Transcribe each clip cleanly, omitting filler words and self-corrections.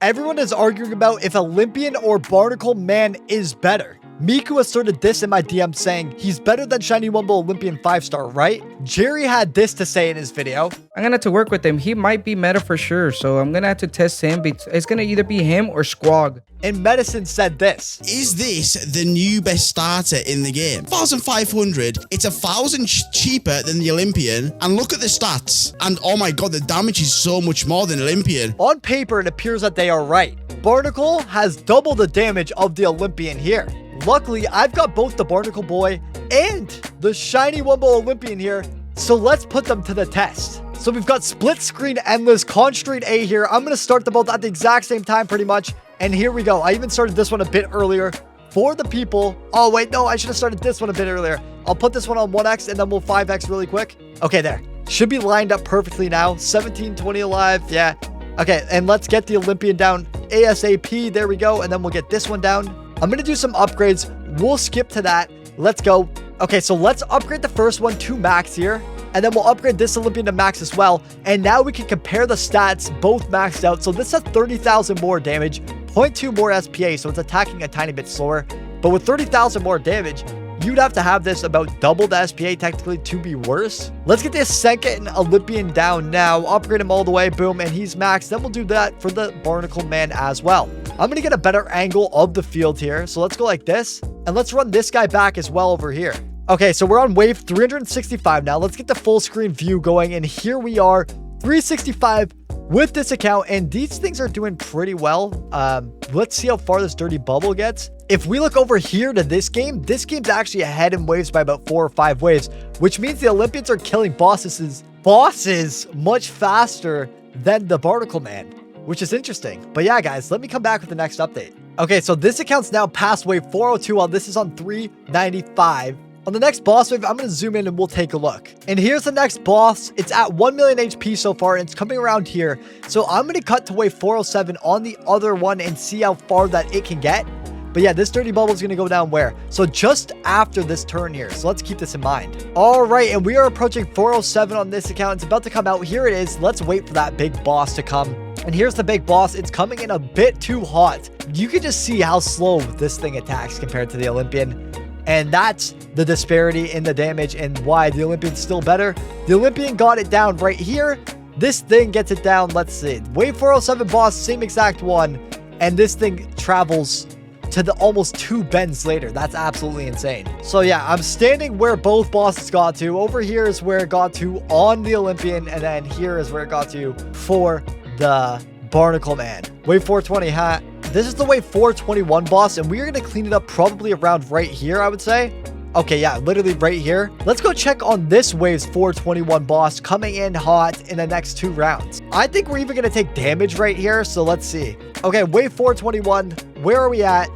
Everyone is arguing about if Olympian or Barnacle Man is better. Miku asserted this in my DM saying, he's better than Shiny Wumble Olympian 5-star, right? Jerry had this to say in his video. I'm gonna have to work with him. He might be meta for sure, so I'm gonna have to test him. It's gonna either be him or Squog. And Medicine said this. Is this the new best starter in the game? 1,500. It's 1,000 cheaper than the Olympian. And look at the stats. And oh my god, the damage is so much more than Olympian. On paper, it appears that they are right. Barnacle has double the damage of the Olympian here. Luckily, I've got both the Barnacle Boy and the Shiny Wumble Olympian here, so let's put them to the test. So we've got Split Screen Endless Constraint A here. I'm going to start them both at the exact same time pretty much. And here we go. I even started this one a bit earlier for the people. Oh, wait, no, I should have started this one a bit earlier. I'll put this one on 1x and then we'll 5x really quick. Okay, there. Should be lined up perfectly now. 17, 20 alive. Yeah. Okay, and let's get the Olympian down ASAP. There we go. And then we'll get this one down. I'm going to do some upgrades. We'll skip to that. Let's go. Okay, so let's upgrade the first one to max here. And then we'll upgrade this Olympian to max as well. And now we can compare the stats, both maxed out. So this has 30,000 more damage, 0.2 more SPA. So it's attacking a tiny bit slower. But with 30,000 more damage, you'd have to have this about double the SPA technically to be worse. Let's get this second Olympian down now. Upgrade him all the way. Boom. And he's maxed. Then we'll do that for the Barnacle Man as well. I'm going to get a better angle of the field here. So let's go like this. And let's run this guy back as well over here. Okay, so we're on wave 365 now. Let's get the full screen view going. And here we are, 365 with this account. And these things are doing pretty well. Let's see how far this dirty bubble gets. If we look over here to this game's actually ahead in waves by about 4 or 5 waves, which means the Olympians are killing bosses much faster than the Barnacle Man, which is interesting. But yeah, guys, let me come back with the next update. Okay, so this account's now past wave 402 while this is on 395. On the next boss wave, I'm going to zoom in and we'll take a look. And here's the next boss. It's at 1 million HP so far, and it's coming around here. So I'm going to cut to wave 407 on the other one and see how far that it can get. But yeah, this dirty bubble is going to go down where? So just after this turn here. So let's keep this in mind. All right, and we are approaching 407 on this account. It's about to come out. Here it is. Let's wait for that big boss to come. And here's the big boss. It's coming in a bit too hot. You can just see how slow this thing attacks compared to the Olympian. And that's the disparity in the damage and why the Olympian's still better. The Olympian got it down right here. This thing gets it down. Let's see. Wave 407 boss, same exact one. And this thing travels to the almost 2 bends later. That's absolutely insane. So yeah, I'm standing where both bosses got to. Over here is where it got to on the Olympian. And then here is where it got to for the Barnacle Man. Wave 420 hat. This is the wave 421 boss, and we are going to clean it up probably around right here, I would say. Okay, yeah, literally right here. Let's go check on this wave's 421 boss coming in hot in the next 2 rounds. I think we're even going to take damage right here, so let's see. Okay, wave 421. Where are we at?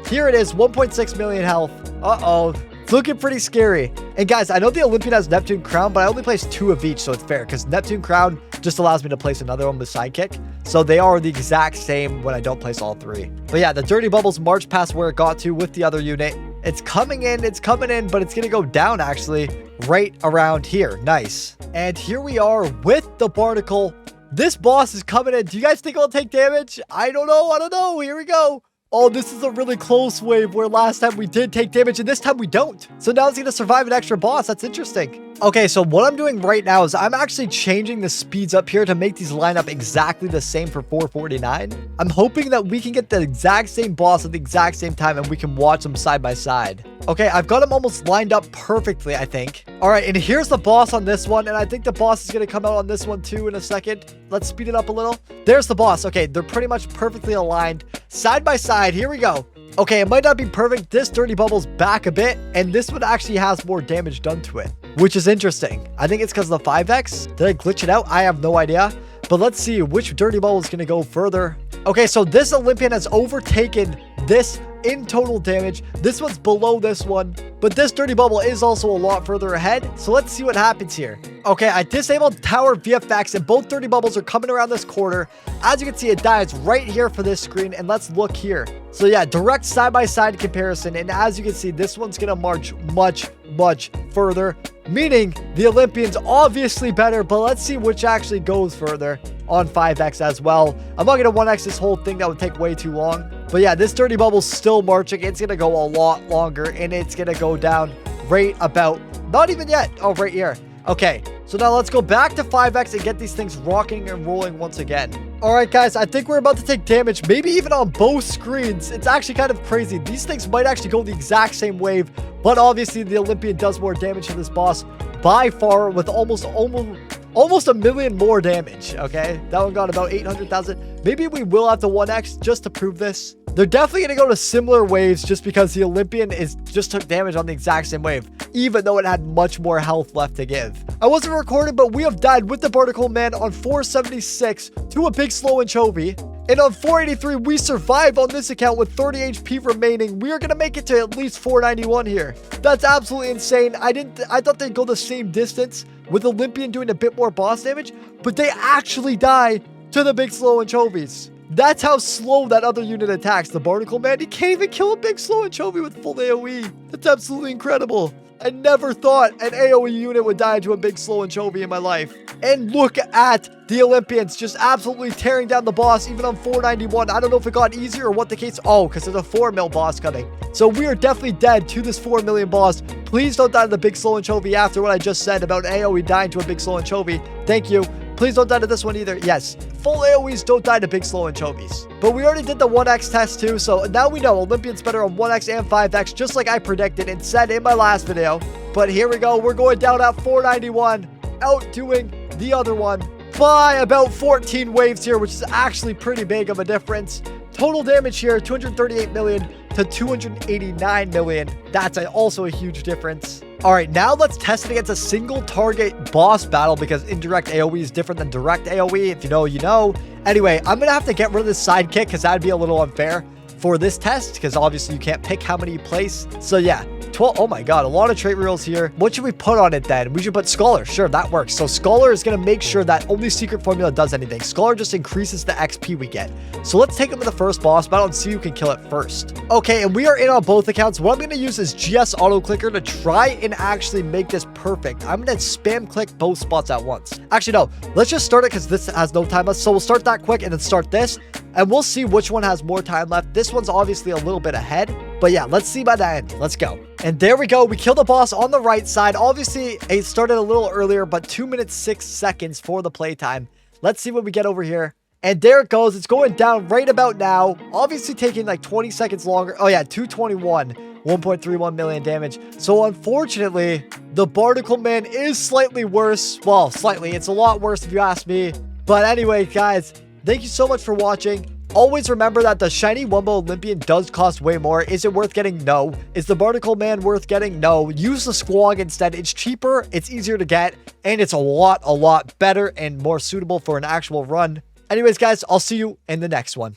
Here it is, 1.6 million health. Uh-oh. It's looking pretty scary. And guys, I know the Olympian has Neptune Crown, but I only placed 2 of each, so it's fair because Neptune Crown just allows me to place another one with Sidekick. So they are the exact same when I don't place all 3. But yeah, the dirty bubbles march past where it got to with the other unit. It's coming in, but it's going to go down actually right around here. Nice. And here we are with the Barnacle. This boss is coming in. Do you guys think it'll take damage? I don't know. Here we go. Oh, this is a really close wave where last time we did take damage and this time we don't. So now it's going to survive an extra boss. That's interesting. Okay, so what I'm doing right now is I'm actually changing the speeds up here to make these line up exactly the same for 449. I'm hoping that we can get the exact same boss at the exact same time and we can watch them side by side. Okay, I've got them almost lined up perfectly, I think. All right, and here's the boss on this one, and I think the boss is going to come out on this one too in a second. Let's speed it up a little. There's the boss. Okay, they're pretty much perfectly aligned. Side by side, here we go. Okay, it might not be perfect. This dirty bubble's back a bit, and this one actually has more damage done to it, which is interesting. I think it's because of the 5x. Did I glitch it out? I have no idea. But let's see which dirty bubble is going to go further. Okay, so this Olympian has overtaken this in total damage. This one's below this one, but this dirty bubble is also a lot further ahead. So let's see what happens here. Okay, I disabled tower VFX and both dirty bubbles are coming around this corner. As you can see, it dies right here for this screen. And let's look here. So yeah, direct side-by-side comparison. And as you can see, this one's going to march much, much further, meaning the Olympian's obviously better, but let's see which actually goes further on 5x as well. I'm not going to 1x this whole thing. That would take way too long. But yeah, this dirty bubble's still marching. It's going to go a lot longer, and it's going to go down right about, not even yet. Oh, right here. Okay, so now let's go back to 5x and get these things rocking and rolling once again. All right, guys, I think we're about to take damage, maybe even on both screens. It's actually kind of crazy. These things might actually go the exact same wave, but obviously the Olympian does more damage to this boss by far with almost a million more damage, okay? That one got about 800,000. Maybe we will have to 1x just to prove this. They're definitely going to go to similar waves just because the Olympian just took damage on the exact same wave, even though it had much more health left to give. I wasn't recording, but we have died with the Barnacle Man on 476 to a big slow anchovy. And on 483, we survived on this account with 30 HP remaining. We are going to make it to at least 491 here. That's absolutely insane. I thought they'd go the same distance with Olympian doing a bit more boss damage, but they actually die to the big slow anchovies. That's how slow that other unit attacks. The Barnacle Man, he can't even kill a big slow anchovy with full AoE. That's absolutely incredible. I never thought an AoE unit would die to a big slow anchovy in my life. And look at the Olympians just absolutely tearing down the boss, even on 491. I don't know if it got easier or what the case. Oh, because there's a 4 mil boss coming. So we are definitely dead to this 4 million boss. Please don't die to the big slow anchovy after what I just said about AoE dying to a big slow anchovy. Thank you. Please don't die to this one either. Yes, full AoEs don't die to big slow anchovies. But we already did the 1x test too, so now we know Olympian's better on 1x and 5x, just like I predicted and said in my last video. But here we go. We're going down at 491, outdoing the other one by about 14 waves here, which is actually pretty big of a difference. Total damage here, 238 million to 289 million. That's also a huge difference. All right, now let's test it against a single target boss battle because indirect AoE is different than direct AoE. If you know, you know. Anyway, I'm going to have to get rid of this sidekick because that'd be a little unfair for this test because obviously you can't pick how many you place. So yeah, 12. Oh my god, a lot of trait reels here. What should we put on it then? We should put Scholar. Sure, that works. So Scholar is going to make sure that only secret formula does anything. Scholar just increases the XP we get. So let's take him to the first boss battle and see who can kill it first. Okay, and we are in on both accounts. What I'm going to use is GS auto clicker to try and actually make this perfect. I'm going to spam click both spots at once. Actually, no, let's just start it because this has no time left. So we'll start that quick and then start this. And we'll see which one has more time left. This one's obviously a little bit ahead. But yeah, let's see by the end. Let's go. And there we go. We killed the boss on the right side. Obviously, it started a little earlier, but 2 minutes, 6 seconds for the playtime. Let's see what we get over here. And there it goes. It's going down right about now. Obviously taking like 20 seconds longer. Oh yeah, 221. 1.31 million damage. So unfortunately, the Barnacle Man is slightly worse. Well, slightly. It's a lot worse if you ask me. But anyway, guys, thank you so much for watching. Always remember that the shiny Wumbo Olympian does cost way more. Is it worth getting? No. Is the Barnacle Man worth getting? No. Use the Squawk instead. It's cheaper, it's easier to get, and it's a lot better and more suitable for an actual run. Anyways, guys, I'll see you in the next one.